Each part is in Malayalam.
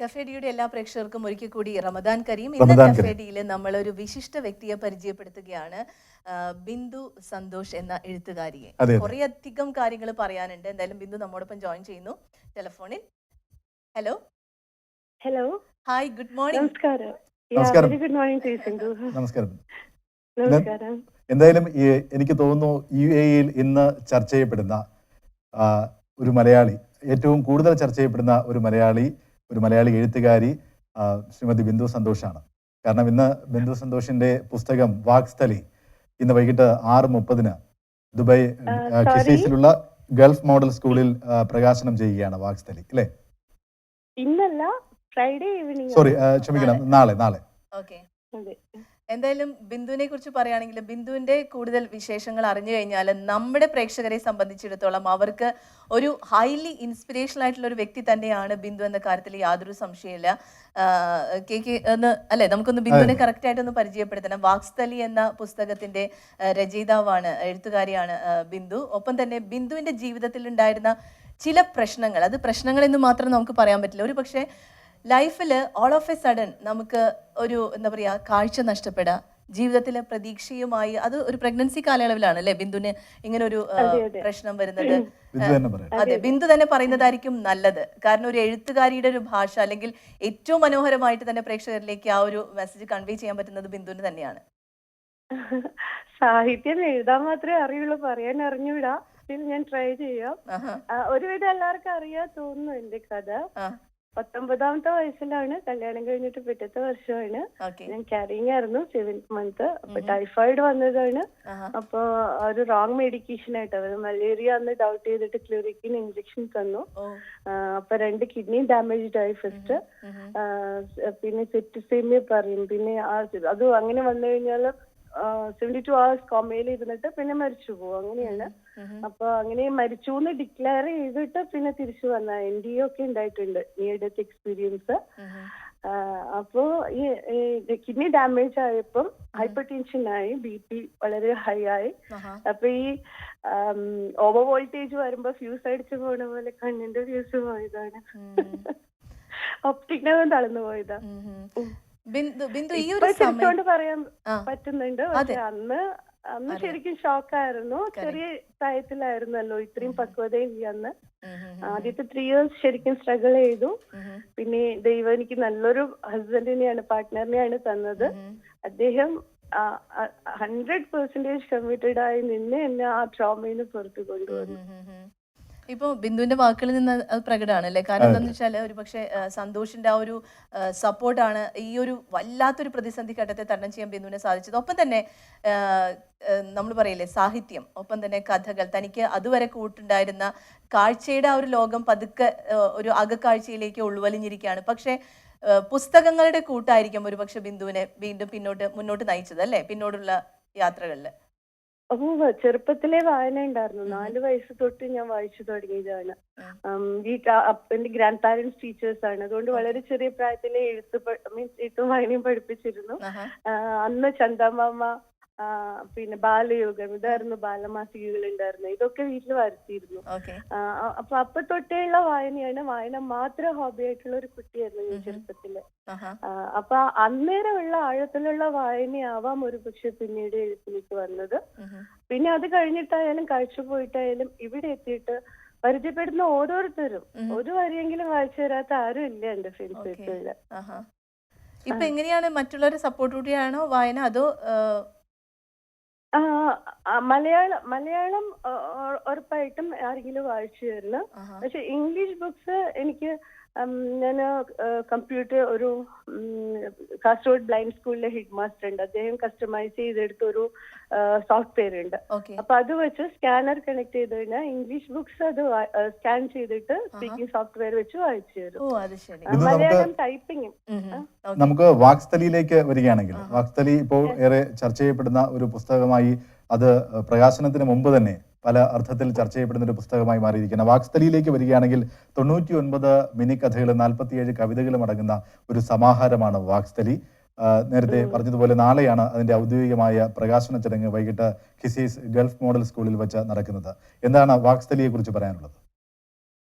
കഫേഡിയുടെ എല്ലാ പ്രേക്ഷകർക്കും ഒരിക്കൽ കൂടി റമദാൻ കരീം. ഇന്ന് റമദാൻ കരീം. കഫേഡിയിൽ നമ്മൾ ഒരു വിശിഷ്ട വ്യക്തിയെ പരിചയപ്പെടുത്തുകയാണ്. ബിന്ദു സന്തോഷ് എന്ന എഴുത്തുകാരിയെ. അതെ, അതെ. കുറേ അധികം കാര്യങ്ങൾ പറയാനുണ്ട്. എന്തായാലും ബിന്ദു നമ്മോടൊപ്പം ജോയിൻ ചെയ്യുന്നു ടെലിഫോണിൽ. Hello hello hi, good morning. നമസ്കാരം. നമസ്കാരം. Very good morning to Sindhu. നമസ്കാരം. നമസ്കാരം. എന്തായാലും എനിക്ക് തോന്നുന്നു UAE-യിൽ ഇന്ന് ചർച്ച ചെയ്യപ്പെടുന്ന ഒരു മലയാളി, ഏറ്റവും കൂടുതൽ ചർച്ച ചെയ്യപ്പെടുന്ന ഒരു മലയാളി എഴുത്തുകാരി ശ്രീമതി ബിന്ദു സന്തോഷാണ്. കാരണം ഇന്ന് ബിന്ദു സന്തോഷിന്റെ പുസ്തകം വാക്സ്ഥലി ഇന്ന് വൈകിട്ട് 6:30 ദുബായ് ഖിസീസിലുള്ള ഗൾഫ് മോഡൽ സ്കൂളിൽ പ്രകാശനം ചെയ്യുകയാണ്. വാക്സ്ഥലി അല്ലേ? ഇന്നല്ല, ഫ്രൈഡേ ഈവനിങ്. സോറി, ക്ഷമിക്കണം, നാളെ. ഓക്കെ. എന്തായാലും ബിന്ദുവിനെ കുറിച്ച് പറയുകയാണെങ്കിൽ ബിന്ദുവിന്റെ കൂടുതൽ വിശേഷങ്ങൾ അറിഞ്ഞു കഴിഞ്ഞാൽ നമ്മുടെ പ്രേക്ഷകരെ സംബന്ധിച്ചിടത്തോളം അവർക്ക് ഒരു ഹൈലി ഇൻസ്പിറേഷണൽ ആയിട്ടുള്ള ഒരു വ്യക്തി തന്നെയാണ് ബിന്ദു എന്ന കാര്യത്തിൽ യാതൊരു സംശയമില്ല. അല്ലെ, നമുക്കൊന്ന് ബിന്ദുവിനെ കറക്റ്റ് ആയിട്ടൊന്ന് പരിചയപ്പെടുത്തണം. വാക്സ്ഥലി എന്ന പുസ്തകത്തിന്റെ രചയിതാവാണ്, എഴുത്തുകാരിയാണ് ബിന്ദു. ഒപ്പം തന്നെ ബിന്ദുവിന്റെ ജീവിതത്തിൽ ഉണ്ടായിരുന്ന ചില പ്രശ്നങ്ങൾ, അത് പ്രശ്നങ്ങളെന്ന് മാത്രം നമുക്ക് പറയാൻ പറ്റില്ല. ഒരു പക്ഷേ ലൈഫിൽ ഓൾ ഓഫ് എ സഡൻ നമുക്ക് ഒരു എന്താ പറയുക കാഴ്ച നഷ്ടപ്പെടുക, ജീവിതത്തിലെ പ്രതീക്ഷയുമായി, അത് ഒരു പ്രഗ്നൻസി കാലയളവിലാണ് അല്ലെ ബിന്ദുവിന് ഇങ്ങനെ ഒരു പ്രശ്നം വരുന്നത്. അതെ, ബിന്ദു തന്നെ പറയുന്നതായിരിക്കും നല്ലത്. കാരണം ഒരു എഴുത്തുകാരിയുടെ ഒരു ഭാഷ, അല്ലെങ്കിൽ ഏറ്റവും മനോഹരമായിട്ട് തന്നെ പ്രേക്ഷകരിലേക്ക് ആ ഒരു മെസ്സേജ് കൺവേ ചെയ്യാൻ പറ്റുന്നത് ബിന്ദുവിന് തന്നെയാണ്. സാഹിത്യം എഴുതാൻ മാത്രമേ അറിയുള്ളൂ, പറയാൻ അറിഞ്ഞൂടാ. ഞാൻ ട്രൈ ചെയ്യാം. ഒരുവിധം എല്ലാവർക്കും അറിയാ തോന്നുന്നു എന്റെ കഥ. 19ാമത്തെ വയസ്സിലാണ് കല്യാണം കഴിഞ്ഞിട്ട് പിറ്റത്തെ വർഷമാണ്. ഞാൻ ക്യാരിങ് ആയിരുന്നു 7th month. അപ്പൊ ടൈഫോയിഡ് വന്നതാണ്. അപ്പൊ ഒരു റോങ് മെഡിക്കേഷൻ ആയിട്ട് അവർ മലേറിയ അന്ന് ഡൗട്ട് ചെയ്തിട്ട് ക്ലോറിക്കിൻ ഇഞ്ചക്ഷൻ തന്നു. അപ്പൊ 2 കിഡ്നി ഡാമേജ്ഡ് ആയി ഫസ്റ്റ്. പിന്നെ സെപ്റ്റിസേമിയ പറയും. പിന്നെ അത് അങ്ങനെ വന്നു കഴിഞ്ഞാല് 72 hours കോമയിൽ ഇരുന്നിട്ട് പിന്നെ മരിച്ചു പോകും, അങ്ങനെയാണ്. അപ്പൊ അങ്ങനെ മരിച്ചു എന്ന് ഡിക്ലെയർ ചെയ്തിട്ട് പിന്നെ തിരിച്ചു വന്ന NDA ഒക്കെ ഉണ്ടായിട്ടുണ്ട്, നിയർ ഡെത്ത് എക്സ്പീരിയൻസ്. അപ്പോ ഈ കിഡ്നി ഡാമേജ് ആയപ്പം ഹൈപ്പർ ടെൻഷൻ ആയി, BP വളരെ ഹൈ ആയി. അപ്പൊ ഈ ഓവർ വോൾട്ടേജ് വരുമ്പോ ഫ്യൂസ് അടിച്ചു പോണ പോലെ കണ്ണിന്റെ ഫ്യൂസ് പോയതാണ്. ഒപ്റ്റിക് നെർവ് തളർന്നു പോയതാ. തിരിച്ചോണ്ട് പറയാൻ പറ്റുന്നുണ്ട്. പക്ഷെ അന്ന് ശരിക്കും ഷോക്കായിരുന്നു. ചെറിയ പ്രായത്തിലായിരുന്നല്ലോ, ഇത്രയും പക്വതയില്ല അന്ന്. ആദ്യത്തെ 3 years ശരിക്കും സ്ട്രഗിൾ ചെയ്തു. പിന്നെ ദൈവം എനിക്ക് നല്ലൊരു ഹസ്ബൻഡിനെയാണ്, പാർട്ട്ണറിനെയാണ് തന്നത്. അദ്ദേഹം 100% കമ്മിറ്റഡ് ആയി നിന്ന് എന്നെ ആ ട്രോമയിൽ നിന്ന് പുറത്തു കൊണ്ടുവന്നു. ഇപ്പോൾ ബിന്ദുവിന്റെ വാക്കുകളിൽ നിന്ന് അത് പ്രകടമാണ് അല്ലേ? കാരണം എന്താണെന്ന് വെച്ചാൽ ഒരു പക്ഷേ സന്തോഷിന്റെ ആ ഒരു സപ്പോർട്ടാണ് ഈ ഒരു വല്ലാത്തൊരു പ്രതിസന്ധി ഘട്ടത്തെ തരണം ചെയ്യാൻ ബിന്ദുവിനെ സാധിച്ചത്. ഒപ്പം തന്നെ നമ്മൾ പറയില്ലേ സാഹിത്യം, ഒപ്പം തന്നെ കഥകൾ, തനിക്ക് അതുവരെ കൂട്ടുണ്ടായിരുന്ന കാഴ്ചയുടെ ആ ഒരു ലോകം പതുക്കെ ഒരു അകക്കാഴ്ചയിലേക്ക് ഉൾവലിഞ്ഞിരിക്കുകയാണ്. പക്ഷേ പുസ്തകങ്ങളുടെ കൂട്ടായിരിക്കും ഒരു പക്ഷെ ബിന്ദുവിനെ വീണ്ടും മുന്നോട്ട് നയിച്ചത് അല്ലേ, പിന്നോടുള്ള യാത്രകളിൽ? ചെറുപ്പത്തിലെ വായന ഉണ്ടായിരുന്നു. 4 വയസ്സ് തൊട്ട് ഞാൻ വായിച്ചു തുടങ്ങിയതാണ്. എന്റെ ഗ്രാൻഡ് പാരന്റ്സ് ടീച്ചേഴ്സ് ആണ്. അതുകൊണ്ട് വളരെ ചെറിയ പ്രായത്തിലെ എഴുത്തും വായനയും പഠിപ്പിച്ചിരുന്നു. അന്ന് ചന്ദമാമ, പിന്നെ ബാലയുഗം, ഇതായിരുന്നു ബാലമാസികകൾ ഉണ്ടായിരുന്നു. ഇതൊക്കെ വീട്ടിൽ വരുത്തിയിരുന്നു. അപ്പൊ തൊട്ടേയുള്ള വായനയാണ്. വായന മാത്രം ഹോബി ആയിട്ടുള്ള ഒരു കുട്ടിയായിരുന്നു ഞാൻ ചെറുപ്പത്തില്. അപ്പൊ അന്നേരമുള്ള ആഴത്തിലുള്ള വായനയാവാം ഒരു പക്ഷെ പിന്നീട് എഴുത്തിലേക്ക് വന്നത്. പിന്നെ അത് കഴിഞ്ഞിട്ടായാലും കാഴ്ച പോയിട്ടായാലും ഇവിടെ എത്തിയിട്ട് പരിചയപ്പെടുന്ന ഓരോരുത്തരും ഒരു വരിയെങ്കിലും വായിച്ചു തരാത്ത ആരും ഇല്ല എന്റെ ഫ്രണ്ട്സ് സർക്കിളില്. ഇപ്പൊ എങ്ങനെയാണ്, മറ്റുള്ളവരുടെ സപ്പോർട്ട് കൂടിയാണോ വായന, അതോ? മലയാളം ഉറപ്പായിട്ടും ആരെങ്കിലും വായിച്ചു തരണം. പക്ഷെ ഇംഗ്ലീഷ് ബുക്സ് എനിക്ക് ഞാൻ കമ്പ്യൂട്ടർ ഒരു കാസർഗോഡ് ബ്ലൈൻഡ് സ്കൂളിലെ ഹെഡ് മാസ്റ്റർ ഉണ്ട്. അദ്ദേഹം കസ്റ്റമൈസ് ചെയ്തെടുത്ത ഒരു സോഫ്റ്റ്വെയർ ഉണ്ട്. അപ്പൊ അത് വെച്ച് സ്കാനർ കണക്ട് ചെയ്ത് കഴിഞ്ഞാൽ ഇംഗ്ലീഷ് ബുക്സ് അത് സ്കാൻ ചെയ്തിട്ട് സ്പീക്കിംഗ് സോഫ്റ്റ്വെയർ വെച്ച് വായിച്ചു തരും. മലയാളം ടൈപ്പിംഗ്. നമുക്ക് വാക്സ്ഥലിയിലേക്ക് വരികയാണെങ്കിൽ, വാക്സ്ഥലി ഇപ്പോൾ ഏറെ ചർച്ച ചെയ്യപ്പെടുന്ന ഒരു പുസ്തകമായി, അത് പ്രകാശനത്തിന് മുമ്പ് തന്നെ പല അർത്ഥത്തിൽ ചർച്ച ചെയ്യപ്പെടുന്ന ഒരു പുസ്തകമായി മാറിയിരിക്കുന്ന വാക്സ്ഥലിയിലേക്ക് വരികയാണെങ്കിൽ 99 മിനി കഥകളും 47 കവിതകളും അടങ്ങുന്ന ഒരു സമാഹാരമാണ് വാക്സ്ഥലി. നേരത്തെ പറഞ്ഞതുപോലെ നാളെയാണ് അതിന്റെ ഔദ്യോഗികമായ പ്രകാശന ചടങ്ങ് വൈകിട്ട് ഖിസീസ് ഗൾഫ് മോഡൽ സ്കൂളിൽ വെച്ച് നടക്കുന്നത്. എന്താണ് വാക്സ്ഥലിയെ കുറിച്ച് പറയാനുള്ളത്?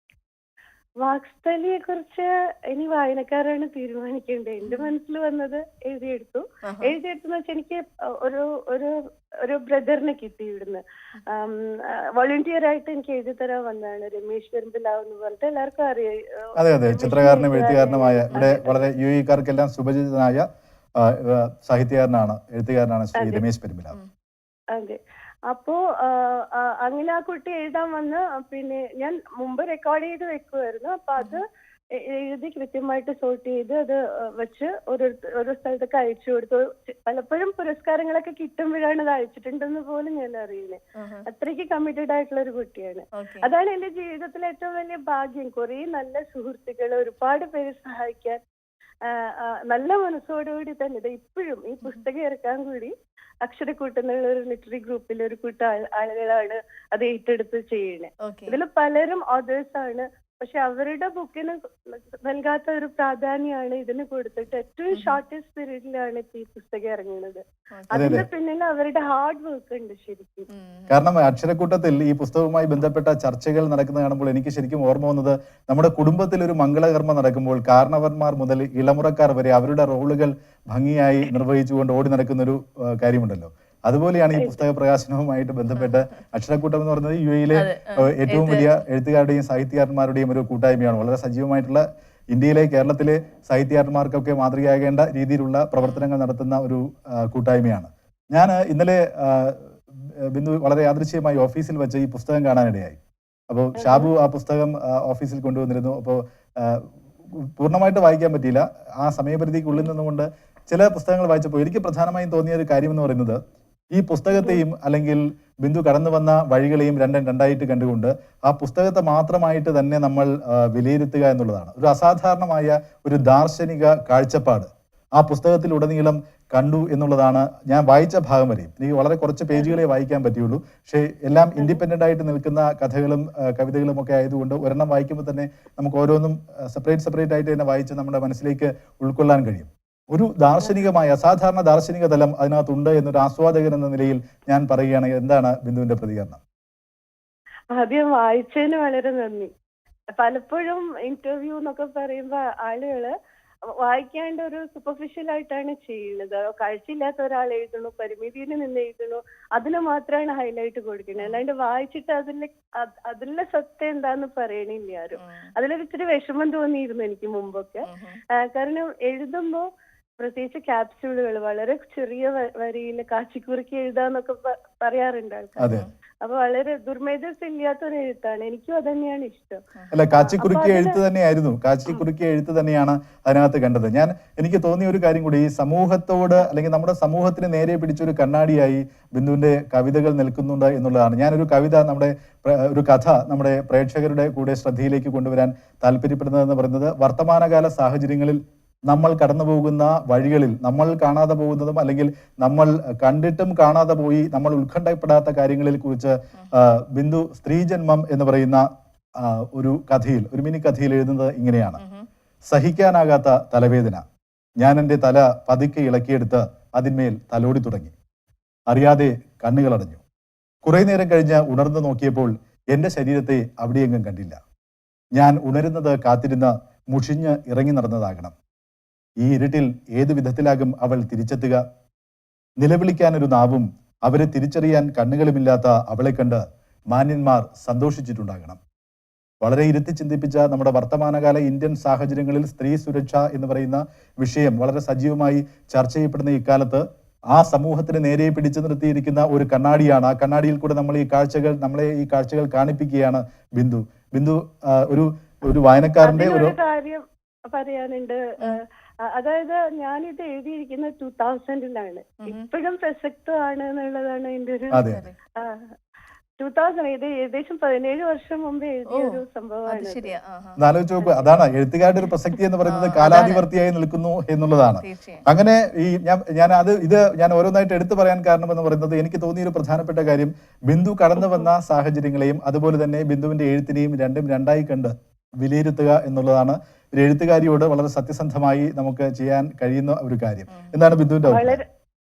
വാക്സ്ഥലിയെ കുറിച്ച് ഇനി വായനക്കാരാണ് തീരുമാനിക്കേണ്ടത്. എന്റെ മനസ്സിൽ വന്നത് എഴുതിയെടുത്തു. എഴുതിയെടുത്തെന്ന് വെച്ചാൽ എനിക്ക് ഒരു ഒരു ഒരു ബ്രദറിനെ കിട്ടി ഇവിടുന്ന്. വോളണ്ടിയർ ആയിട്ട് എനിക്ക് എഴുതി തരാൻ വന്നതാണ് രമേശ് പെരുമ്പിലാവ് എന്ന് പറഞ്ഞിട്ട് എല്ലാവർക്കും അറിയാം. അതെ അതെ, ചിത്രകാരനും എഴുത്തുകാരനുമായ ഇവിടെ വളരെ യുഎഇക്കാർക്കെല്ലാം സുപരിചിതനായ സാഹിത്യകാരനാണ്, എഴുത്തുകാരനാണ് ശ്രീ രമേശ് പെരുമ്പിലാവ്. അതെ. അപ്പോ അങ്ങനെ ആ കുട്ടി എഴുതാൻ വന്ന് പിന്നെ ഞാൻ മുമ്പ് റെക്കോർഡ് ചെയ്ത് വെക്കുമായിരുന്നു. അപ്പൊ അത് എഴുതി കൃത്യമായിട്ട് സോർട്ട് ചെയ്ത് അത് വെച്ച് ഓരോ സ്ഥലത്തൊക്കെ അയച്ചു കൊടുത്തു. പലപ്പോഴും പുരസ്കാരങ്ങളൊക്കെ കിട്ടുമ്പോഴാണ് അത് അയച്ചിട്ടുണ്ടെന്ന് പോലും ഞാൻ അറിയുന്നത്. അത്രയ്ക്ക് കമ്മിറ്റഡ് ആയിട്ടുള്ള ഒരു കുട്ടിയാണ്. അതാണ് എന്റെ ജീവിതത്തിലെ ഏറ്റവും വലിയ ഭാഗ്യം. കുറെ നല്ല സുഹൃത്തുക്കളെ ഒരുപാട് പേര് സഹായിക്കാൻ നല്ല മനസ്സോടുകൂടി തന്നെ ഇത് ഇപ്പോഴും ഈ പുസ്തകം ഇറക്കാൻ കൂടി അക്ഷരക്കൂട്ട് എന്നുള്ള ഒരു ലിറ്റററി ഗ്രൂപ്പിൽ ഒരു കൂട്ടം ആളുകളാണ് അത് ഏറ്റെടുത്ത് ചെയ്യുന്നത്. ഇതിൽ പലരും ഓതേഴ്സ് ആണ്. പക്ഷെ അവരുടെ ബുക്കിന് നൽകാത്ത ഒരു പ്രാധാന്യമാണ് ഇതിന് കൊടുത്തിട്ട് ഏറ്റവും ഷോർട്ടസ്റ്റ് പീരീഡിലാണ് ഈ പുസ്തകം ഇറങ്ങുന്നത്. അതിന്റെ പിന്നിൽ അവരുടെ ഹാർഡ് വർക്ക് ഉണ്ട് ശരിക്കും. കാരണം അക്ഷരക്കൂട്ടത്തിൽ ഈ പുസ്തകവുമായി ബന്ധപ്പെട്ട ചർച്ചകൾ നടക്കുന്നത് കാണുമ്പോൾ എനിക്ക് ശരിക്കും ഓർമ്മ വന്നത് നമ്മുടെ കുടുംബത്തിൽ ഒരു മംഗളകർമ്മം നടക്കുമ്പോൾ കാരണവന്മാർ മുതൽ ഇളമുറക്കാർ വരെ അവരുടെ റോളുകൾ ഭംഗിയായി നിർവഹിച്ചുകൊണ്ട് ഓടി നടക്കുന്ന ഒരു കാര്യമുണ്ടല്ലോ. അതുപോലെയാണ് ഈ പുസ്തക പ്രകാശനവുമായിട്ട് ബന്ധപ്പെട്ട് അക്ഷരക്കൂട്ടം എന്ന് പറയുന്നത് യുഎഇയിലെ ഏറ്റവും വലിയ എഴുത്തുകാരുടെയും സാഹിത്യകാരന്മാരുടെയും ഒരു കൂട്ടായ്മയാണ്. വളരെ സജീവമായിട്ടുള്ള ഇന്ത്യയിലെ കേരളത്തിലെ സാഹിത്യകാരന്മാർക്കൊക്കെ മാതൃകയാകേണ്ട രീതിയിലുള്ള പ്രവർത്തനങ്ങൾ നടത്തുന്ന ഒരു കൂട്ടായ്മയാണ്. ഞാൻ ഇന്നലെ ബിന്ദു വളരെ യാദൃശ്ചികമായി ഓഫീസിൽ വെച്ച് ഈ പുസ്തകം കാണാനിടയായി. അപ്പോൾ ഷാബു ആ പുസ്തകം ഓഫീസിൽ കൊണ്ടുവന്നിരുന്നു. അപ്പോൾ പൂർണ്ണമായിട്ട് വായിക്കാൻ പറ്റിയില്ല, ആ സമയപരിധിക്കുള്ളിൽ നിന്നുകൊണ്ട് ചില പുസ്തകങ്ങൾ വായിച്ചപ്പോൾ എനിക്ക് പ്രധാനമായും തോന്നിയ ഒരു കാര്യം എന്ന് പറയുന്നത് ഈ പുസ്തകത്തെയും അല്ലെങ്കിൽ ബിന്ദു കടന്നു വന്ന വഴികളെയും രണ്ടായിട്ട് കണ്ടുകൊണ്ട് ആ പുസ്തകത്തെ മാത്രമായിട്ട് തന്നെ നമ്മൾ വിലയിരുത്തുക എന്നുള്ളതാണ്. ഒരു അസാധാരണമായ ഒരു ദാർശനിക കാഴ്ചപ്പാട് ആ പുസ്തകത്തിലുടനീളം കണ്ടു എന്നുള്ളതാണ്. ഞാൻ വായിച്ച ഭാഗം വരെയും എനിക്ക് വളരെ കുറച്ച് പേജുകളെ വായിക്കാൻ പറ്റിയുള്ളൂ. പക്ഷേ എല്ലാം ഇൻഡിപെൻഡന്റ് ആയിട്ട് നിൽക്കുന്ന കഥകളും കവിതകളും ഒക്കെ ആയതുകൊണ്ട് ഒരെണ്ണം വായിക്കുമ്പോൾ തന്നെ നമുക്ക് ഓരോന്നും സെപ്പറേറ്റ് ആയിട്ട് തന്നെ വായിച്ച് നമ്മുടെ മനസ്സിലേക്ക് ഉൾക്കൊള്ളാൻ കഴിയും. ഒരു ദാർശനികമായ അസാധാരണ ദാർശനിക തലം അതിനകത്തുണ്ട് എന്നൊരു ആസ്വാദകൻ എന്ന നിലയിൽ ഞാൻ പറയുകയാണെങ്കിൽ എന്താണ് ബിന്ദുവിന്റെ പ്രതികരണം? ആദ്യം വായിച്ചതിന് വളരെ നന്ദി. പലപ്പോഴും ഇന്റർവ്യൂ എന്നൊക്കെ പറയുമ്പോ ആളുകള് വായിക്കാണ്ട് ഒരു സൂപ്പർഫിഷ്യൽ ആയിട്ടാണ് ചെയ്യുന്നത്. കാഴ്ചയില്ലാത്ത ഒരാൾ എഴുതണു, പരിമിതിയിൽ നിന്ന് എഴുതണു, അതിന് മാത്രമാണ് ഹൈലൈറ്റ് കൊടുക്കുന്നത്. അല്ലാണ്ട് വായിച്ചിട്ട് അതിലെ സത്യം എന്താന്ന് പറയണില്ല ആരും. അതിലൊരു ഇച്ചിരി വിഷമം തോന്നിയിരുന്നു എനിക്ക് മുമ്പൊക്കെ. കാരണം എഴുതുമ്പോ പ്രത്യേകിച്ച് ക്യാപ്സ്യൂളുകൾ വളരെ ചെറിയ വരിയിൽ കാച്ചിക്കുറുക്കി എഴുതാന്നൊക്കെ പറയാറുണ്ട് ആൾക്കാർ. അപ്പൊ വളരെ ദുർമേധസ്സില്ലാത്തൊരു എഴുത്താണ്. എനിക്കും അത് തന്നെയാണ് ഇഷ്ടം. അല്ല, കാച്ചിക്കുറുക്കിയ എഴുത്ത് തന്നെയായിരുന്നു, കാച്ചിക്കുറുക്കിയ എഴുത്ത് തന്നെയാണ് അതിനകത്ത് കണ്ടത്. എനിക്ക് തോന്നിയ ഒരു കാര്യം കൂടി, ഈ സമൂഹത്തോട് അല്ലെങ്കിൽ നമ്മുടെ സമൂഹത്തിന് നേരെ പിടിച്ചൊരു കണ്ണാടിയായി ബിന്ദുവിന്റെ കവിതകൾ നിൽക്കുന്നുണ്ട് എന്നുള്ളതാണ്. ഞാനൊരു കവിത ഒരു കഥ നമ്മുടെ പ്രേക്ഷകരുടെ കൂടെ ശ്രദ്ധയിലേക്ക് കൊണ്ടുവരാൻ താല്പര്യപ്പെടുന്നതെന്ന് പറയുന്നത്, വർത്തമാനകാല സാഹചര്യങ്ങളിൽ നമ്മൾ കടന്നു പോകുന്ന വഴികളിൽ നമ്മൾ കാണാതെ പോകുന്നതും അല്ലെങ്കിൽ നമ്മൾ കണ്ടിട്ടും കാണാതെ പോയി നമ്മൾ ഉത്കണ്ഠപ്പെടാത്ത കാര്യങ്ങളിൽ കുറിച്ച് ബിന്ദു സ്ത്രീജന്മം എന്ന് പറയുന്ന ഒരു കഥയിൽ, ഒരു മിനി കഥയിൽ എഴുതുന്നത് ഇങ്ങനെയാണ്. സഹിക്കാനാകാത്ത തലവേദന. ഞാൻ എൻ്റെ തല പതുക്കെ ഇളക്കിയെടുത്ത് അതിന്മേൽ തലോടി തുടങ്ങി. അറിയാതെ കണ്ണുകളടഞ്ഞു. കുറെ നേരം കഴിഞ്ഞ് ഉണർന്നു നോക്കിയപ്പോൾ എൻ്റെ ശരീരത്തെ അവിടെയെങ്ങും കണ്ടില്ല. ഞാൻ ഉണരുന്നത് കാത്തിരുന്ന് മുഷിഞ്ഞ് ഇറങ്ങി നടന്നതാകണം. ഈ ഇരുട്ടിൽ ഏതു വിധത്തിലാകും അവൾ തിരിച്ചെത്തുക? നിലവിളിക്കാനൊരു നാവും അവരെ തിരിച്ചറിയാൻ കണ്ണുകളുമില്ലാത്ത അവളെ കണ്ട് മാന്യന്മാർ സന്തോഷിച്ചിട്ടുണ്ടാകണം. വളരെ ഇരുത്തി ചിന്തിപ്പിച്ച നമ്മുടെ വർത്തമാനകാല ഇന്ത്യൻ സാഹചര്യങ്ങളിൽ സ്ത്രീ സുരക്ഷ എന്ന് പറയുന്ന വിഷയം വളരെ സജീവമായി ചർച്ച ചെയ്യപ്പെടുന്ന ഇക്കാലത്ത് ആ സമൂഹത്തിന് നേരെ പിടിച്ചു നിർത്തിയിരിക്കുന്ന ഒരു കണ്ണാടിയാണ്. ആ കണ്ണാടിയിൽ കൂടെ നമ്മളെ ഈ കാഴ്ചകൾ കാണിപ്പിക്കുകയാണ് ബിന്ദു. ഒരു വായനക്കാരന്റെ ഒരു കാര്യം പറയാനുണ്ട്. അതായത് ഞാനിത് എഴുതിയിരിക്കുന്നത് 2000-ലാണ്. ഇപ്പോഴും പ്രസക്തമാണ് എന്നുള്ളതാണ് എന്റെ ഒരു 2000 ഏകദേശം 17 വർഷം മുമ്പ് എഴുതിയ ഒരു സംഭവമാണ്. ആലോചിച്ച് നോക്കുക. അതാണ് എഴുത്തുകാരുടെ ഒരു പ്രസക്തി എന്ന് പറയുന്നത്, കാലാധിവർത്തിയായി നിൽക്കുന്നു എന്നുള്ളതാണ്. അങ്ങനെ ഞാൻ ഓരോന്നായിട്ട് എടുത്തു പറയാൻ കാരണം എന്ന് പറയുന്നത്, എനിക്ക് തോന്നിയ ഒരു പ്രധാനപ്പെട്ട കാര്യം, ബിന്ദു കടന്നു വന്ന സാഹചര്യങ്ങളെയും അതുപോലെ തന്നെ ബിന്ദുവിന്റെ എഴുത്തിനെയും രണ്ടായി കണ്ട് വിലയിരുത്തുക എന്നുള്ളതാണ് ഒരു എഴുത്തുകാരിയോട് വളരെ സത്യസന്ധമായി നമുക്ക് ചെയ്യാൻ കഴിയുന്ന ഒരു കാര്യം. എന്താണ് ബിന്ദുവിന്റെ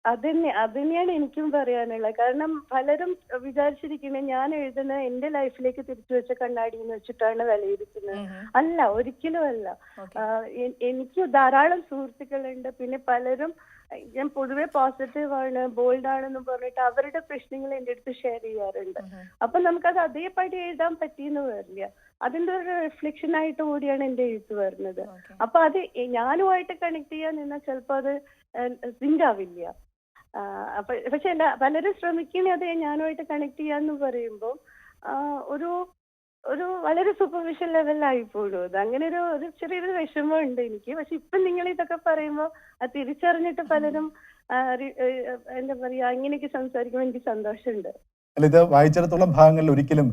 അതന്നെയാണ് എനിക്കും പറയാനുള്ളത്. കാരണം പലരും വിചാരിച്ചിരിക്കുന്നത് ഞാൻ എഴുതുന്ന എന്റെ ലൈഫിലേക്ക് തിരിച്ചു വെച്ച കണ്ണാടി എന്ന് വെച്ചിട്ടാണ് വിലയിരുത്തുന്നത്. അല്ല, ഒരിക്കലും അല്ല. എനിക്ക് ധാരാളം സുഹൃത്തുക്കളുണ്ട്. പിന്നെ പലരും ഞാൻ പൊതുവെ പോസിറ്റീവ് ആണ്, ബോൾഡ് ആണെന്ന് പറഞ്ഞിട്ട് അവരുടെ പ്രശ്നങ്ങൾ എന്റെ അടുത്ത് ഷെയർ ചെയ്യാറുണ്ട്. അപ്പൊ നമുക്കത് അതേപടി എഴുതാൻ പറ്റിയെന്ന് വരില്ല. അതിന്റെ ഒരു റിഫ്ലക്ഷൻ ആയിട്ട് കൂടിയാണ് എന്റെ എഴുത്ത് വരുന്നത്. അപ്പൊ അത് ഞാനുമായിട്ട് കണക്ട് ചെയ്യാൻ നിന്നാൽ ചിലപ്പോ അത് സിങ്ക് ആവില്ല. പക്ഷെ പലരും ശ്രമിക്കുന്നത് ഞാനുമായിട്ട് കണക്ട് ചെയ്യാന്ന് പറയുമ്പോ ഒരു ഒരു വളരെ സൂപ്പർഫിഷ്യൽ ലെവലിലായി പോലും അത്. അങ്ങനെ ഒരു ചെറിയൊരു വിഷമം ഉണ്ട് എനിക്ക്. പക്ഷെ ഇപ്പൊ നിങ്ങൾ ഇതൊക്കെ പറയുമ്പോ അത് തിരിച്ചറിഞ്ഞിട്ട് പലരും എന്താ പറയാ അങ്ങനെയൊക്കെ സംസാരിക്കുമ്പോൾ എനിക്ക് സന്തോഷമുണ്ട്. അല്ല, ഇത് വായിച്ചിടത്തോളം ഭാഗങ്ങളിൽ ഒരിക്കലും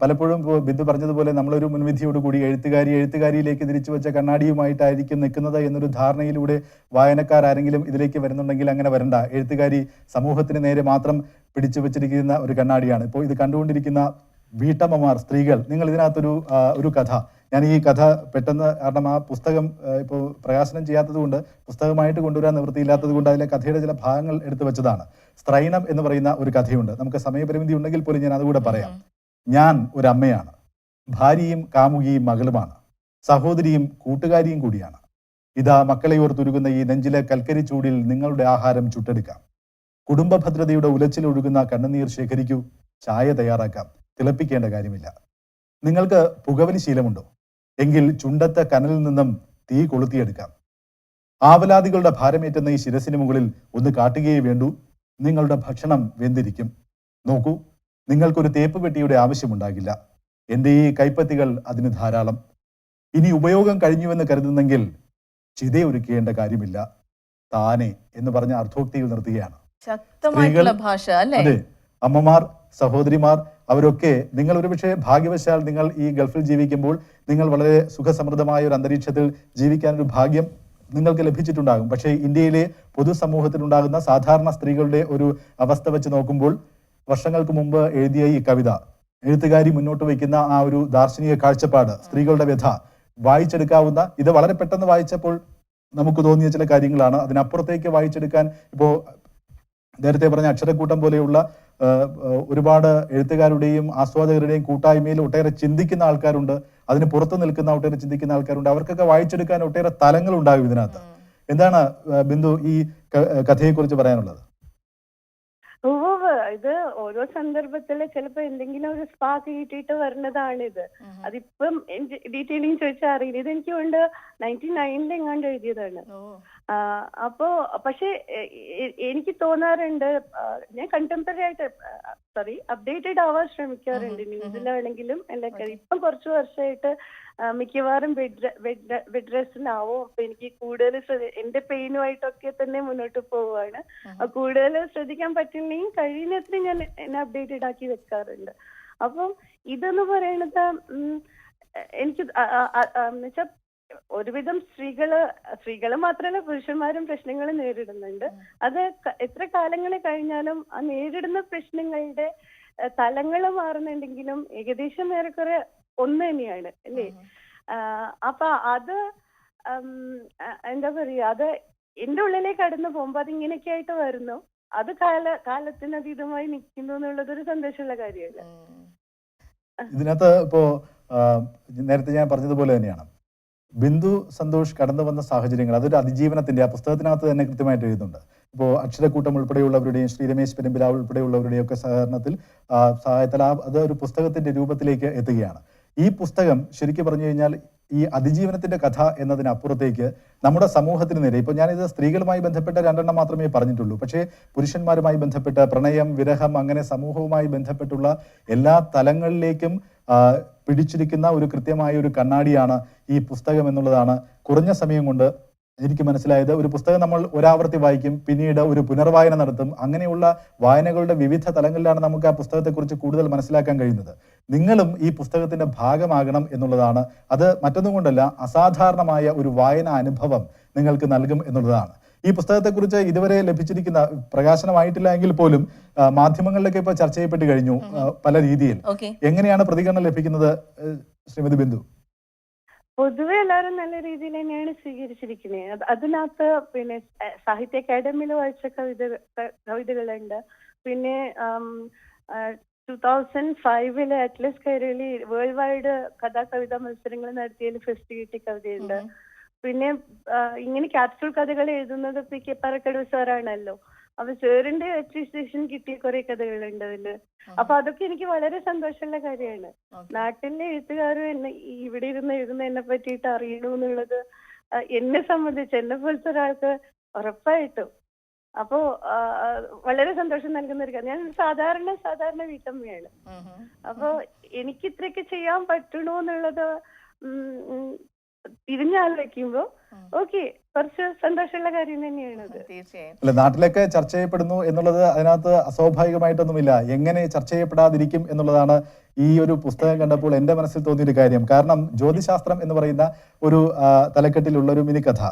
പലപ്പോഴും ബിന്ദു പറഞ്ഞതുപോലെ നമ്മളൊരു മുൻവിധിയോടുകൂടി എഴുത്തുകാരിയിലേക്ക് തിരിച്ചു വെച്ച കണ്ണാടിയുമായിട്ടായിരിക്കും നിൽക്കുന്നത് എന്നൊരു ധാരണയിലൂടെ വായനക്കാരെങ്കിലും ഇതിലേക്ക് വരുന്നുണ്ടെങ്കിൽ അങ്ങനെ വരണ്ട. എഴുത്തുകാരി സമൂഹത്തിന് നേരെ മാത്രം പിടിച്ചു വെച്ചിരിക്കുന്ന ഒരു കണ്ണാടിയാണ്. ഇപ്പോൾ ഇത് കണ്ടുകൊണ്ടിരിക്കുന്ന വീട്ടമ്മമാർ, സ്ത്രീകൾ, നിങ്ങൾ ഇതിനകത്തൊരു കഥ, ഞാൻ ഈ കഥ പെട്ടെന്ന്, കാരണം ആ പുസ്തകം ഇപ്പോൾ പ്രകാശനം ചെയ്യാത്തത് കൊണ്ട് പുസ്തകമായിട്ട് കൊണ്ടുവരാൻ നിവൃത്തിയില്ലാത്തത് കൊണ്ട് അതിലെ കഥയുടെ ചില ഭാഗങ്ങൾ എടുത്തു വെച്ചതാണ്. സ്ത്രൈണം എന്ന് പറയുന്ന ഒരു കഥയുണ്ട്. നമുക്ക് സമയപരിമിതി ഉണ്ടെങ്കിൽ പോലും ഞാൻ അതുകൂടെ പറയാം. ഞാൻ ഒരു അമ്മയാണ്, ഭാര്യയും കാമുകിയും മകളുമാണ്, സഹോദരിയും കൂട്ടുകാരിയും കൂടിയാണ്. ഇതാ മക്കളെ ഓർത്തുരുകുന്ന ഈ നെഞ്ചിലെ കൽക്കരി ചൂടിൽ നിങ്ങളുടെ ആഹാരം ചുട്ടെടുക്കാം. കുടുംബ ഭദ്രതയുടെ ഉലച്ചിലൊഴുകുന്ന കണ്ണുനീർ ശേഖരിക്കൂ. ചായ തയ്യാറാക്കാം, തിളപ്പിക്കേണ്ട കാര്യമില്ല. നിങ്ങൾക്ക് പുകവലി ശീലമുണ്ടോ? എങ്കിൽ ചുണ്ടത്തെ കനലിൽ നിന്നും തീ കൊളുത്തിയെടുക്കാം. ആവലാദികളുടെ ഭാരമേറ്റുന്ന ഈ ശിരസിന് മുകളിൽ ഒന്ന് കാട്ടുകയേ വേണ്ടൂ. നിങ്ങളുടെ ഭക്ഷണം വെന്തിരിക്കും. നോക്കൂ, നിങ്ങൾക്കൊരു തേപ്പ് പെട്ടിയുടെ ആവശ്യമുണ്ടാകില്ല. എൻ്റെ ഈ കൈപ്പത്തികൾ അതിന് ധാരാളം. ഇനി ഉപയോഗം കഴിഞ്ഞുവെന്ന് കരുതുന്നെങ്കിൽ ചിതയൊരുക്കേണ്ട കാര്യമില്ല. താനെ എന്ന് പറഞ്ഞ അർത്ഥോക്തിയിൽ നിർത്തുകയാണ്. ശക്തമായിട്ടുള്ള ഭാഷ അല്ലേ? അതെ, അമ്മമാർ, സഹോദരിമാർ, അവരൊക്കെ, നിങ്ങൾ ഒരുപക്ഷെ ഭാഗ്യവശാൽ നിങ്ങൾ ഈ ഗൾഫിൽ ജീവിക്കുമ്പോൾ നിങ്ങൾ വളരെ സുഖസമൃദ്ധമായ ഒരു അന്തരീക്ഷത്തിൽ ജീവിക്കാനൊരു ഭാഗ്യം നിങ്ങൾക്ക് ലഭിച്ചിട്ടുണ്ടാകും. പക്ഷേ ഇന്ത്യയിലെ പൊതുസമൂഹത്തിലുണ്ടാകുന്ന സാധാരണ സ്ത്രീകളുടെ ഒരു അവസ്ഥ വെച്ച് നോക്കുമ്പോൾ, വർഷങ്ങൾക്ക് മുമ്പ് എഴുതിയ ഈ കവിത, എഴുത്തുകാരി മുന്നോട്ട് വയ്ക്കുന്ന ആ ഒരു ദാർശനിക കാഴ്ചപ്പാട്, സ്ത്രീകളുടെ വ്യഥ വായിച്ചെടുക്കാവുന്ന, ഇത് വളരെ പെട്ടെന്ന് വായിച്ചപ്പോൾ നമുക്ക് തോന്നിയ ചില കാര്യങ്ങളാണ്. അതിനപ്പുറത്തേക്ക് വായിച്ചെടുക്കാൻ ഇപ്പോൾ നേരത്തെ പറഞ്ഞ അക്ഷരക്കൂട്ടം പോലെയുള്ള ഒരുപാട് എഴുത്തുകാരുടെയും ആസ്വാദകരുടെയും കൂട്ടായ്മയിൽ ഒട്ടേറെ ചിന്തിക്കുന്ന ആൾക്കാരുണ്ട്. അതിന് പുറത്തു നിൽക്കുന്ന ഒട്ടേറെ ചിന്തിക്കുന്ന ആൾക്കാരുണ്ട്. അവർക്കൊക്കെ വായിച്ചെടുക്കാൻ ഒട്ടേറെ തലങ്ങൾ ഉണ്ടാകും ഇതിനകത്ത്. എന്താണ് ബിന്ദു ഈ കഥയെക്കുറിച്ച് പറയാനുള്ളത്? ഇത് ഓരോ സന്ദർഭത്തില് ചിലപ്പോ എന്തെങ്കിലും ഒരു സ്പാർക്ക് കിട്ടിയിട്ട് വരുന്നതാണിത്. അതിപ്പം ഡീറ്റെയിലിംഗ് ചോദിച്ചാൽ അറിയില്ല. ഇത് എനിക്ക് കൊണ്ട് 99 എങ്ങാണ്ട് എഴുതിയതാണ്. അപ്പോ പക്ഷെ എനിക്ക് തോന്നാറുണ്ട്, ഞാൻ കണ്ടംപററി ആയിട്ട് അപ്ഡേറ്റഡ് ആവാൻ ശ്രമിക്കാറുണ്ട്. ന്യൂസിലാണെങ്കിലും എല്ലാ ഇപ്പം കുറച്ചു വർഷമായിട്ട് മിക്കവാറും ബെഡ് റെസ്റ്റിലാവും. അപ്പൊ എനിക്ക് കൂടുതൽ എന്റെ പെയിനുമായിട്ടൊക്കെ തന്നെ മുന്നോട്ട് പോവുകയാണ്. കൂടുതൽ ശ്രദ്ധിക്കാൻ പറ്റില്ലെങ്കിൽ കഴിയുന്നത്ര ഞാൻ എന്നെ അപ്ഡേറ്റഡ് ആക്കി വെക്കാറുണ്ട്. അപ്പം ഇതെന്ന് പറയുന്നത് എനിക്ക് എന്നുവെച്ചാൽ ഒരുവിധം സ്ത്രീകള് മാത്രമല്ല പുരുഷന്മാരും പ്രശ്നങ്ങൾ നേരിടുന്നുണ്ട്. അത് എത്ര കാലങ്ങൾ കഴിഞ്ഞാലും ആ നേരിടുന്ന പ്രശ്നങ്ങളുടെ തലങ്ങൾ മാറുന്നുണ്ടെങ്കിലും ഏകദേശം ഏറെക്കുറെ ഒന്ന് തന്നെയാണ് അല്ലേ? അപ്പൊ അത് എന്താ പറയാ, അത് എന്റെ ഉള്ളിലേക്ക് കടന്നു പോകുമ്പോ അത് ഇങ്ങനെയൊക്കെ ആയിട്ട് വരുന്നു. അത് കാലത്തിനതീതമായി നിൽക്കുന്നു എന്നുള്ളത് ഒരു സന്തോഷമുള്ള കാര്യമല്ല. ഇതിനകത്ത് ഇപ്പോ നേരത്തെ ഞാൻ പറഞ്ഞതുപോലെ തന്നെയാണ് ബിന്ദു സന്തോഷ് കടന്നു വന്ന സാഹചര്യങ്ങൾ, അതൊരു അതിജീവനത്തിന്റെ, ആ പുസ്തകത്തിനകത്ത് തന്നെ കൃത്യമായിട്ട് എഴുതുന്നുണ്ട്. ഇപ്പോൾ അക്ഷരക്കൂട്ടം ഉൾപ്പെടെയുള്ളവരുടെയും ശ്രീ രമേശ് പെരുമ്പില ഉൾപ്പെടെയുള്ളവരുടെയും ഒക്കെ സഹകരണത്തിൽ സഹായത്തിൽ അത് ഒരു പുസ്തകത്തിന്റെ രൂപത്തിലേക്ക് എത്തുകയാണ്. ഈ പുസ്തകം ശരിക്കും പറഞ്ഞു കഴിഞ്ഞാൽ ഈ അതിജീവനത്തിന്റെ കഥ എന്നതിനപ്പുറത്തേക്ക് നമ്മുടെ സമൂഹത്തിന് നേരെ, ഇപ്പോൾ ഞാനിത് സ്ത്രീകളുമായി ബന്ധപ്പെട്ട 2 മാത്രമേ പറഞ്ഞിട്ടുള്ളൂ, പക്ഷേ പുരുഷന്മാരുമായി ബന്ധപ്പെട്ട പ്രണയം, വിരഹം, അങ്ങനെ സമൂഹവുമായി ബന്ധപ്പെട്ടുള്ള എല്ലാ തലങ്ങളിലേക്കും പിടിച്ചിരിക്കുന്ന ഒരു കൃത്യമായ ഒരു കണ്ണാടിയാണ് ഈ പുസ്തകം എന്നുള്ളതാണ് കുറഞ്ഞ സമയം കൊണ്ട് എനിക്ക് മനസ്സിലായത്. ഒരു പുസ്തകം നമ്മൾ ഒരാവർത്തി വായിക്കും, പിന്നീട് ഒരു പുനർവായന നടത്തും. അങ്ങനെയുള്ള വായനകളുടെ വിവിധ തലങ്ങളിലാണ് നമുക്ക് ആ പുസ്തകത്തെക്കുറിച്ച് കൂടുതൽ മനസ്സിലാക്കാൻ കഴിയുന്നത്. നിങ്ങളും ഈ പുസ്തകത്തിന്റെ ഭാഗമാകണം എന്നുള്ളതാണ്. അത് മറ്റൊന്നും കൊണ്ടല്ല, അസാധാരണമായ ഒരു വായന അനുഭവം നിങ്ങൾക്ക് നൽകും എന്നുള്ളതാണ്. ഈ പുസ്തകത്തെക്കുറിച്ച് ഇതുവരെ ലഭിച്ചിരിക്കുന്ന, പ്രകാശനമായിട്ടില്ല എങ്കിൽ പോലും മാധ്യമങ്ങളിലൊക്കെ ഇപ്പോൾ ചർച്ച ചെയ്യപ്പെട്ട് കഴിഞ്ഞു പല രീതിയിൽ. എങ്ങനെയാണ് പ്രതികരണം ലഭിക്കുന്നത് ശ്രീമതി ബിന്ദു? പൊതുവെ എല്ലാവരും നല്ല രീതിയിൽ തന്നെയാണ് സ്വീകരിച്ചിരിക്കുന്നത്. അതിനകത്ത് പിന്നെ സാഹിത്യ അക്കാദമിയിൽ വായിച്ച കവിതകളുണ്ട്. പിന്നെ 2005 അറ്റ്ലസ് കൈരളി വേൾഡ് വൈഡ് കഥാകവിതാ മത്സരങ്ങൾ നടത്തിയതിൽ ഫസ്റ്റ് കിട്ടിയ കവിതയുണ്ട്. പിന്നെ ഇങ്ങനെ ക്യാപ്സ്യൂൾ കഥകൾ എഴുതുന്നത് PK പാറക്കടവ് സാറാണല്ലോ. അപ്പൊ സാറിന്റെ അപ്രീസിയേഷൻ കിട്ടിയ കുറെ കഥകളുണ്ട് അതില്. അപ്പൊ അതൊക്കെ എനിക്ക് വളരെ സന്തോഷമുള്ള കാര്യമാണ്. നാട്ടിലെ എഴുത്തുകാരും എന്നെ ഇവിടെ ഇരുന്ന് എഴുതുന്നതിനെ പറ്റിയിട്ട് അറിയണു എന്നുള്ളത് എന്നെ സംബന്ധിച്ച് എന്നെ പോലത്തെ ഒരാൾക്ക് ഉറപ്പായിട്ടും അപ്പോ വളരെ സന്തോഷം നൽകുന്ന ഒരു കാര്യം. ഞാൻ സാധാരണ വീട്ടമ്മയാണ്. അപ്പൊ എനിക്ക് ഇത്രയൊക്കെ ചെയ്യാൻ പറ്റണോ എന്നുള്ളത് തിരിഞ്ഞാലോചിക്കുമ്പോ ഓക്കെ കുറച്ച് സന്തോഷമുള്ള കാര്യം തന്നെയാണത്. അല്ല, നാട്ടിലൊക്കെ ചർച്ച ചെയ്യപ്പെടുന്നു എന്നുള്ളത് അതിനകത്ത് അസ്വാഭാവികമായിട്ടൊന്നുമില്ല. എങ്ങനെ ചർച്ച ചെയ്യപ്പെടാതിരിക്കും എന്നുള്ളതാണ് ഈ ഒരു പുസ്തകം കണ്ടപ്പോൾ എൻ്റെ മനസ്സിൽ തോന്നിയൊരു കാര്യം. കാരണം ജ്യോതിശാസ്ത്രം എന്ന് പറയുന്ന ഒരു തലക്കെട്ടിലുള്ള ഒരു മിനി കഥ.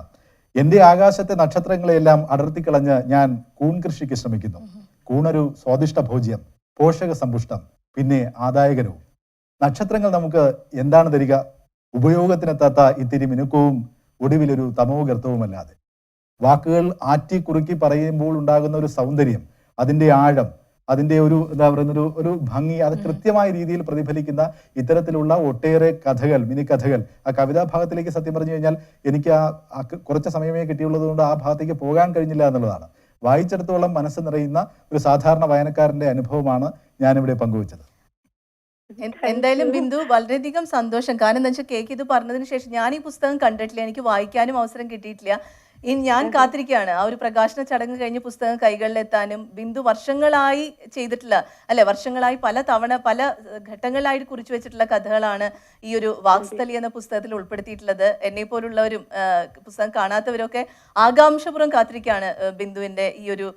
എൻ്റെ ആകാശത്തെ നക്ഷത്രങ്ങളെയെല്ലാം അടർത്തിക്കളഞ്ഞ് ഞാൻ കൂൺ കൃഷിക്ക് ശ്രമിക്കുന്നു. കൂണൊരു സ്വാദിഷ്ട ഭോജ്യം, പോഷക സമ്പുഷ്ടം, പിന്നെ ആദായകരവും. നക്ഷത്രങ്ങൾ നമുക്ക് എന്താണ് തരിക? ഉപയോഗത്തിനെത്താത്ത ഇത്തിരി മിനുക്കവും ഒടുവിലൊരു തമോ ഗർത്തവുമല്ലാതെ. വാക്കുകൾ ആറ്റി കുറുക്കി പറയുമ്പോൾ ഉണ്ടാകുന്ന ഒരു സൗന്ദര്യം, അതിൻ്റെ ആഴം, അതിൻ്റെ ഒരു എന്താ പറയുന്ന ഒരു ഭംഗി, അത് കൃത്യമായ രീതിയിൽ പ്രതിഫലിക്കുന്ന ഇത്തരത്തിലുള്ള ഒട്ടേറെ കഥകൾ, മിനി കഥകൾ. ആ കവിതാ ഭാഗത്തിലേക്ക് സത്യം പറഞ്ഞു കഴിഞ്ഞാൽ എനിക്ക് കുറച്ച് സമയമേ കിട്ടിയുള്ളത് കൊണ്ട് ആ ഭാഗത്തേക്ക് പോകാൻ കഴിഞ്ഞില്ല എന്നുള്ളതാണ്. വായിച്ചിടത്തോളം മനസ്സ് നിറയുന്ന ഒരു സാധാരണ വായനക്കാരന്റെ അനുഭവമാണ് ഞാനിവിടെ പങ്കുവച്ചത്. എന്തായാലും ബിന്ദു, വളരെയധികം സന്തോഷം. കാരണം എന്താ വെച്ചാൽ കേക്ക് ഇത് പറഞ്ഞതിന് ശേഷം ഞാൻ ഈ പുസ്തകം കണ്ടിട്ടില്ല, എനിക്ക് വായിക്കാനും അവസരം കിട്ടിയിട്ടില്ല. ഇനി ഞാൻ കാത്തിരിക്കുകയാണ് ആ ഒരു പ്രകാശന ചടങ്ങ് കഴിഞ്ഞ് പുസ്തകം കൈകളിലെത്താനും. ബിന്ദു വർഷങ്ങളായി ചെയ്തിട്ടുള്ള വർഷങ്ങളായി പല തവണ പല ഘട്ടങ്ങളിലായിട്ട് കുറിച്ചു വെച്ചിട്ടുള്ള കഥകളാണ് ഈ ഒരു വാക്സ്ഥലി എന്ന പുസ്തകത്തിൽ ഉൾപ്പെടുത്തിയിട്ടുള്ളത്. എന്നെ പോലുള്ളവരും പുസ്തകം കാണാത്തവരൊക്കെ ആകാംക്ഷപൂർവ്വം കാത്തിരിക്കുകയാണ് ബിന്ദുവിന്റെ ഈ ഒരു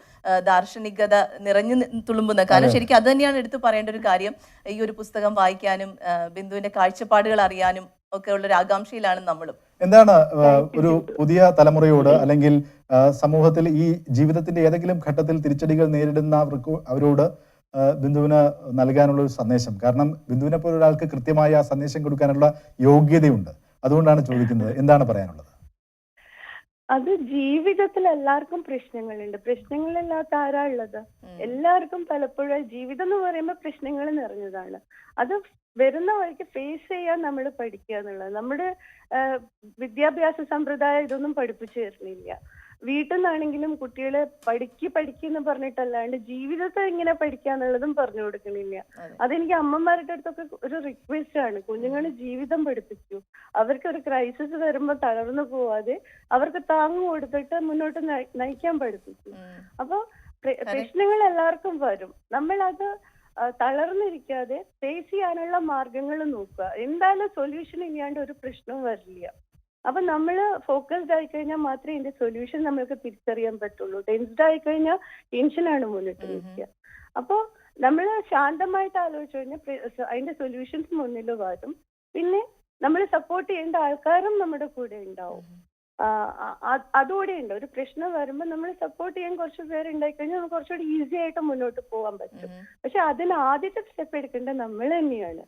ദാർശനികത നിറഞ്ഞു തുളുമ്പുന്ന. കാരണം ശരിക്കും അത് തന്നെയാണ് എടുത്തു പറയേണ്ട ഒരു കാര്യം. ഈ ഒരു പുസ്തകം വായിക്കാനും ബിന്ദുവിന്റെ കാഴ്ചപ്പാടുകൾ അറിയാനും ഒക്കെ ഉള്ള ഒരു ആകാംക്ഷയിലാണ് നമ്മളും. എന്താണ് ഒരു പുതിയ തലമുറയോട് അല്ലെങ്കിൽ സമൂഹത്തിൽ ഈ ജീവിതത്തിന്റെ ഏതെങ്കിലും ഘട്ടത്തിൽ തിരിച്ചടികൾ നേരിടുന്ന അവരോട് ബിന്ദുവിന് നൽകാനുള്ള ഒരു സന്ദേശം? കാരണം ബിന്ദുവിനെ പോലെ ഒരാൾക്ക് കൃത്യമായ സന്ദേശം കൊടുക്കാനുള്ള യോഗ്യതയുണ്ട്. അതുകൊണ്ടാണ് ചോദിക്കുന്നത്, എന്താണ് പറയാനുള്ളത്? അത് ജീവിതത്തിൽ എല്ലാവർക്കും പ്രശ്നങ്ങളുണ്ട്. പ്രശ്നങ്ങളില്ലാത്ത ആരാ ഉള്ളത്? എല്ലാവർക്കും പലപ്പോഴും ജീവിതം എന്ന് പറയുമ്പോൾ പ്രശ്നങ്ങൾ നിറഞ്ഞതാണ്. അത് വരുന്ന വഴിക്ക് ഫേസ് ചെയ്യാൻ നമ്മൾ പഠിക്കുക എന്നുള്ളത്. നമ്മുടെ വിദ്യാഭ്യാസ സമ്പ്രദായം ഇതൊന്നും പഠിപ്പിച്ചു തരുന്നില്ല. വീട്ടിൽ നിന്നാണെങ്കിലും കുട്ടികളെ പഠിക്കുന്നു പറഞ്ഞിട്ടല്ലാണ്ട് ജീവിതത്തെ എങ്ങനെ പഠിക്കാന്നുള്ളതും പറഞ്ഞു കൊടുക്കണില്ല. അതെനിക്ക് അമ്മമാരുടെ അടുത്തൊക്കെ ഒരു റിക്വസ്റ്റ് ആണ്. കുഞ്ഞുങ്ങളെ ജീവിതം പഠിപ്പിച്ചു. അവർക്ക് ഒരു ക്രൈസിസ് വരുമ്പോൾ തളർന്നു പോവാതെ അവർക്ക് താങ്ങ് കൊടുത്തിട്ട് മുന്നോട്ട് നയിക്കാൻ പഠിപ്പിച്ചു. അപ്പൊ പ്രശ്നങ്ങൾ എല്ലാവർക്കും വരും. നമ്മളത് തളർന്നിരിക്കാതെ ഫേസ് ചെയ്യാനുള്ള മാർഗങ്ങൾ നോക്കുക. എന്തായാലും സൊല്യൂഷൻ ഇല്ലാണ്ട് ഒരു പ്രശ്നവും വരില്ല. അപ്പൊ നമ്മള് ഫോക്കസ്ഡ് ആയി കഴിഞ്ഞാൽ മാത്രമേ ഇതിന്റെ സൊല്യൂഷൻ നമ്മൾക്ക് തിരിച്ചറിയാൻ പറ്റുള്ളൂ. ടെൻസ്ഡ് ആയി കഴിഞ്ഞാൽ ടെൻഷനാണ് മുന്നിട്ട് നിൽക്കുക. അപ്പൊ നമ്മൾ ശാന്തമായിട്ട് ആലോചിച്ചു കഴിഞ്ഞാൽ അതിന്റെ സൊല്യൂഷൻസ് മുന്നിൽ വരും. പിന്നെ നമ്മൾ സപ്പോർട്ട് ചെയ്യേണ്ട ആൾക്കാരും നമ്മുടെ കൂടെ ഉണ്ടാവും. അതുകൂടെ ഉണ്ട്. ഒരു പ്രശ്നം വരുമ്പോൾ നമ്മൾ സപ്പോർട്ട് ചെയ്യാൻ കുറച്ച് പേരുണ്ടായി കഴിഞ്ഞാൽ നമുക്ക് കുറച്ചുകൂടി ഈസി ആയിട്ട് മുന്നോട്ട് പോകാൻ പറ്റും. പക്ഷെ അതിന് ആദ്യത്തെ സ്റ്റെപ്പ് എടുക്കേണ്ടത് നമ്മൾ തന്നെയാണ്.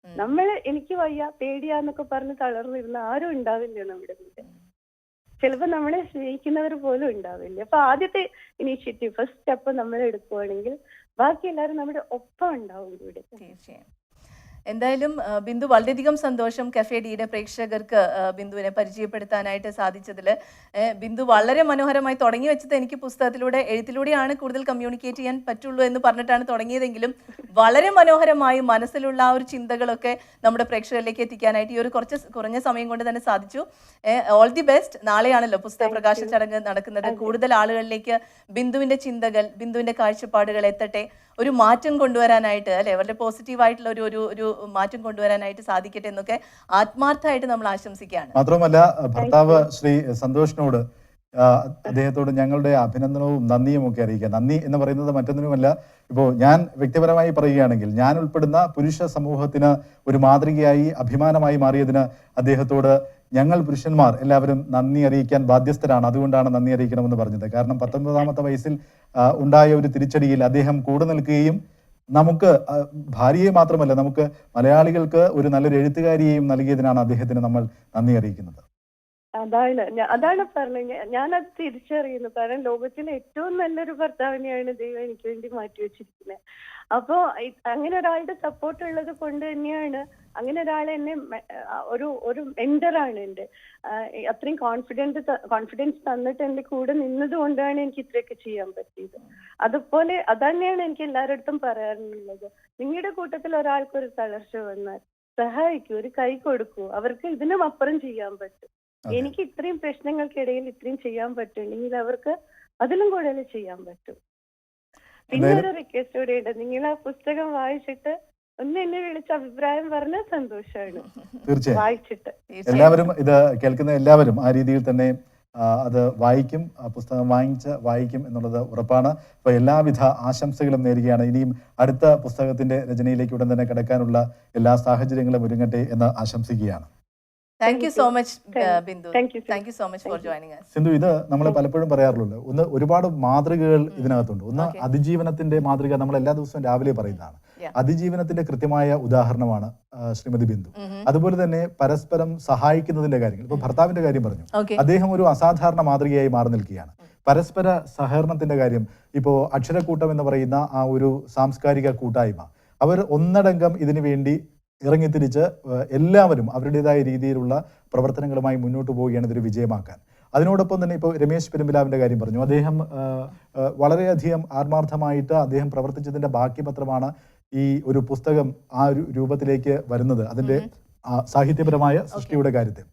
നമ്മൾ എനിക്ക് വയ്യ പേടിയാന്നൊക്കെ പറഞ്ഞ് തളർന്നിരുന്ന ആരും ഉണ്ടാവില്ല നമ്മുടെ കൂടെ. ചിലപ്പോൾ നമ്മളെ സ്നേഹിക്കുന്നവർ പോലും ഉണ്ടാവില്ല. അപ്പൊ ആദ്യത്തെ ഇനീഷ്യേറ്റീവ്, ഫസ്റ്റ് സ്റ്റെപ്പ് നമ്മൾ എടുക്കുവാണെങ്കിൽ ബാക്കി എല്ലാവരും നമ്മുടെ ഒപ്പം ഉണ്ടാവും കൂടെ. തീർച്ചയായും. എന്തായാലും ബിന്ദു, വളരെയധികം സന്തോഷം കഫേ ഡിയുടെ പ്രേക്ഷകർക്ക് ബിന്ദുവിനെ പരിചയപ്പെടുത്താനായിട്ട് സാധിച്ചതിൽ. ബിന്ദു വളരെ മനോഹരമായി തുടങ്ങി വെച്ചത് എനിക്ക് പുസ്തകത്തിലൂടെ എഴുത്തിലൂടെയാണ് കൂടുതൽ കമ്മ്യൂണിക്കേറ്റ് ചെയ്യാൻ പറ്റുള്ളൂ എന്ന് പറഞ്ഞിട്ടാണ് തുടങ്ങിയതെങ്കിലും വളരെ മനോഹരമായി മനസ്സിലുള്ള ആ ഒരു ചിന്തകളൊക്കെ നമ്മുടെ പ്രേക്ഷകരിലേക്ക് എത്തിക്കാനായിട്ട് ഈ ഒരു കുറഞ്ഞ സമയം കൊണ്ട് തന്നെ സാധിച്ചു. All the best. നാളെയാണല്ലോ പുസ്തക പ്രകാശ ചടങ്ങ് നടക്കുന്നത്. കൂടുതൽ ആളുകളിലേക്ക് ബിന്ദുവിന്റെ ചിന്തകൾ, ബിന്ദുവിന്റെ കാഴ്ചപ്പാടുകൾ എത്തട്ടെ. ഒരു മാറ്റം കൊണ്ടുവരാനായിട്ട്, അല്ലെ, വളരെ പോസിറ്റീവായിട്ടുള്ള ഒരു മാറ്റം കൊണ്ടുവരാനായിട്ട് സാധിക്കട്ടെ എന്നൊക്കെ ആത്മാർത്ഥമായിട്ട് നമ്മൾ ആശംസിക്കുകയാണ്. മാത്രമല്ല ഭർത്താവ് ശ്രീ സന്തോഷിനോട് അദ്ദേഹത്തോട് ഞങ്ങളുടെ അഭിനന്ദനവും നന്ദിയും ഒക്കെ അറിയിക്കുക. നന്ദി എന്ന് പറയുന്നത് മറ്റൊന്നിനുമല്ല, ഇപ്പോൾ ഞാൻ വ്യക്തിപരമായി പറയുകയാണെങ്കിൽ ഞാൻ ഉൾപ്പെടുന്ന പുരുഷ സമൂഹത്തിന് ഒരു മാതൃകയായി അഭിമാനമായി മാറിയതിന് അദ്ദേഹത്തോട് ഞങ്ങൾ പുരുഷന്മാർ എല്ലാവരും നന്ദി അറിയിക്കാൻ ബാധ്യസ്ഥരാണ്. അതുകൊണ്ടാണ് നന്ദി അറിയിക്കണമെന്ന് പറഞ്ഞത്. കാരണം 19ാമത്തെ വയസ്സിൽ ഉണ്ടായ ഒരു തിരിച്ചടിയിൽ അദ്ദേഹം കൂടെ നിൽക്കുകയും നമുക്ക് ഭാര്യയെ മാത്രമല്ല, നമുക്ക് മലയാളികൾക്ക് ഒരു നല്ലൊരു എഴുത്തുകാരിയെയും നൽകിയതിനാണ് അദ്ദേഹത്തിന് നമ്മൾ നന്ദി അറിയിക്കുന്നത്. അതാണ് പറഞ്ഞത്. ഞാനത് തിരിച്ചറിയുന്നു. കാരണം ലോകത്തിലെ ഏറ്റവും നല്ലൊരു ഭർത്താവിനെയാണ് ദൈവം എനിക്ക് വേണ്ടി മാറ്റി വെച്ചിരിക്കുന്നത്. അപ്പോ അങ്ങനെ ഒരാളുടെ സപ്പോർട്ട് ഉള്ളത് കൊണ്ട് തന്നെയാണ്, അങ്ങനെ ഒരാൾ എന്നെ ഒരു മെന്ററാണ് എന്റെ. അത്രയും കോൺഫിഡൻസ് തന്നിട്ട് എന്റെ കൂടെ നിന്നത് കൊണ്ടാണ് എനിക്ക് ഇത്രയൊക്കെ ചെയ്യാൻ പറ്റിയത്. അതുപോലെ അതന്നെയാണ് എനിക്ക് എല്ലാവരുടെ അടുത്തും പറയാറുള്ളത്. നിങ്ങളുടെ കൂട്ടത്തിൽ ഒരാൾക്കൊരു തളർച്ച വന്നാൽ സഹായിക്കൂ, ഒരു കൈ കൊടുക്കൂ. അവർക്ക് ഇതിനും അപ്പുറം ചെയ്യാൻ പറ്റും. എനിക്ക് ഇത്രയും പ്രശ്നങ്ങൾക്കിടയിൽ ഇത്രയും ചെയ്യാൻ പറ്റുമെങ്കിൽ അവർക്ക് അതിലും കൂടുതൽ ചെയ്യാൻ പറ്റും. പിന്നെ ഒരു റിക്വസ്റ്റ് കൂടെ ഉണ്ട്. നിങ്ങൾ ആ പുസ്തകം വായിച്ചിട്ട് ഒന്ന് എന്നെ വിളിച്ച് അഭിപ്രായം പറഞ്ഞാൽ സന്തോഷമാണ്. തീർച്ചയായും വായിച്ചിട്ട് എല്ലാവരും ഇത് കേൾക്കുന്ന എല്ലാവരും ആ രീതിയിൽ തന്നെ അത് വായിക്കും, പുസ്തകം വായിക്കും എന്നുള്ളത് ഉറപ്പാണ്. അപ്പോൾ എല്ലാവിധ ആശംസകളും നേരുകയാണ്. ഇനിയും അടുത്ത പുസ്തകത്തിന്റെ രചനയിലേക്ക് ഉടൻ തന്നെ കിടക്കാനുള്ള എല്ലാ സാഹചര്യങ്ങളും ഒരുങ്ങട്ടെ എന്ന് ആശംസിക്കുകയാണ്. Thank you so much Bindu. Thank you, sir. Thank you so much for joining us. Sindhu, ഇത് നമ്മൾ പലപ്പോഴും പറയാറുള്ളൂ, ഒരുപാട് മാതൃകകൾ ഇതിനകത്തുണ്ട്. ഒന്ന് അതിജീവനത്തിന്റെ മാതൃക നമ്മൾ എല്ലാ ദിവസവും രാവിലെ പറയുന്നതാണ്. അതിജീവനത്തിന്റെ കൃത്യമായ ഉദാഹരണമാണ് ശ്രീമതി ബിന്ദു. അതുപോലെ തന്നെ പരസ്പരം സഹായിക്കുന്നതിന്റെ കാര്യങ്ങൾ, ഇപ്പൊ ഭർത്താവിന്റെ കാര്യം പറഞ്ഞു, അദ്ദേഹം ഒരു അസാധാരണ മാതൃകയായി മാറി നിൽക്കുകയാണ്. പരസ്പര സഹകരണത്തിന്റെ കാര്യം, ഇപ്പോ അക്ഷരക്കൂട്ടം എന്ന് പറയുന്ന ആ ഒരു സാംസ്കാരിക കൂട്ടായ്മ, അവർ ഒന്നടങ്കം ഇതിനു വേണ്ടി ഇറങ്ങിത്തിരിച്ച് എല്ലാവരും അവരുടേതായ രീതിയിലുള്ള പ്രവർത്തനങ്ങളുമായി മുന്നോട്ട് പോവുകയാണ് ഇതൊരു വിജയമാക്കാൻ. അതിനോടൊപ്പം തന്നെ ഇപ്പോൾ രമേശ് പെരുമ്പിലാവിന്റെ കാര്യം പറഞ്ഞു. അദ്ദേഹം വളരെയധികം ആത്മാർത്ഥമായിട്ട് അദ്ദേഹം പ്രവർത്തിച്ചതിന്റെ ബാക്കി പത്രമാണ് ഈ ഒരു പുസ്തകം ആ ഒരു രൂപത്തിലേക്ക് വരുന്നത്, അതിന്റെ സാഹിത്യപരമായ സൃഷ്ടിയുടെ കാര്യത്തിൽ.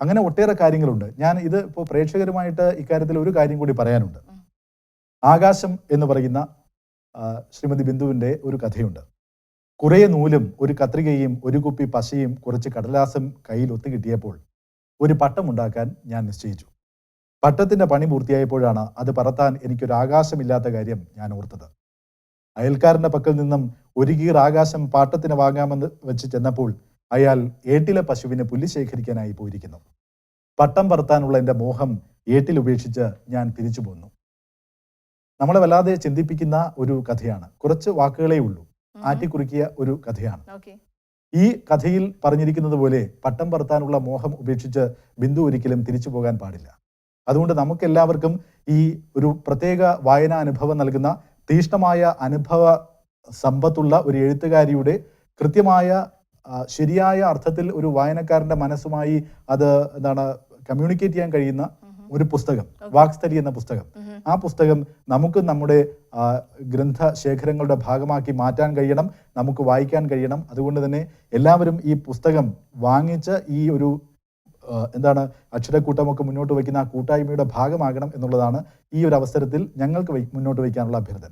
അങ്ങനെ ഒട്ടേറെ കാര്യങ്ങളുണ്ട്. ഞാൻ ഇത് ഇപ്പോൾ പ്രേക്ഷകരുമായിട്ട് ഇക്കാര്യത്തിൽ ഒരു കാര്യം കൂടി പറയാനുണ്ട്. ആകാശം എന്ന് പറയുന്ന ശ്രീമതി ബിന്ദുവിന്റെ ഒരു കഥയുണ്ട്. കുറേ നൂലും ഒരു കത്രികയും ഒരു കുപ്പി പശയും കുറച്ച് കടലാസും കയ്യിൽ ഒത്തുകിട്ടിയപ്പോൾ ഒരു പട്ടമുണ്ടാക്കാൻ ഞാൻ നിശ്ചയിച്ചു. പട്ടത്തിന്റെ പണി പൂർത്തിയായപ്പോഴാണ് അത് പറത്താൻ എനിക്കൊരു ആകാശമില്ലാത്ത കാര്യം ഞാൻ ഓർത്തത്. അയൽക്കാരന്റെ പക്കൽ നിന്നും ഒരു കീർ ആകാശം പാട്ടത്തിന് വാങ്ങാമെന്ന് വെച്ച് ചെന്നപ്പോൾ അയാൾ ഏട്ടിലെ പശുവിനെ പുല്ല് ശേഖരിക്കാനായി പോയിരിക്കുന്നു. പട്ടം പറത്താനുള്ള എൻ്റെ മോഹം ഏട്ടിൽ ഉപേക്ഷിച്ച് ഞാൻ തിരിച്ചു പോന്നു. നമ്മളെ വല്ലാതെ ചിന്തിപ്പിക്കുന്ന ഒരു കഥയാണ്. കുറച്ച് വാക്കുകളേ ഉള്ളൂ, ആറ്റിക്കുറുക്കിയ ഒരു കഥയാണ്. ഈ കഥയിൽ പറഞ്ഞിരിക്കുന്നത് പോലെ പട്ടം പറത്താനുള്ള മോഹം ഉപേക്ഷിച്ച് ബിന്ദു ഒരിക്കലും തിരിച്ചു പോകാൻ പാടില്ല. അതുകൊണ്ട് നമുക്കെല്ലാവർക്കും ഈ ഒരു പ്രത്യേക വായനാനുഭവം നൽകുന്ന, തീഷ്ണമായ അനുഭവ സമ്പത്തുള്ള ഒരു എഴുത്തുകാരിയുടെ കൃത്യമായ ശരിയായ അർത്ഥത്തിൽ ഒരു വായനക്കാരന്റെ മനസ്സുമായി അത് കമ്മ്യൂണിക്കേറ്റ് ചെയ്യാൻ കഴിയുന്ന ഒരു പുസ്തകം, വാക്സ്ഥലി എന്ന പുസ്തകം. ആ പുസ്തകം നമുക്ക് നമ്മുടെ ഗ്രന്ഥശേഖരങ്ങളുടെ ഭാഗമാക്കി മാറ്റാൻ കഴിയണം, നമുക്ക് വായിക്കാൻ കഴിയണം. അതുകൊണ്ട് തന്നെ എല്ലാവരും ഈ പുസ്തകം വാങ്ങിച്ച് ഈ ഒരു അക്ഷരക്കൂട്ടമൊക്കെ മുന്നോട്ട് വയ്ക്കുന്ന ആ കൂട്ടായ്മയുടെ ഭാഗമാകണം എന്നുള്ളതാണ് ഈ ഒരു അവസരത്തിൽ ഞങ്ങൾക്ക് മുന്നോട്ട് വയ്ക്കാനുള്ള അഭ്യർത്ഥന.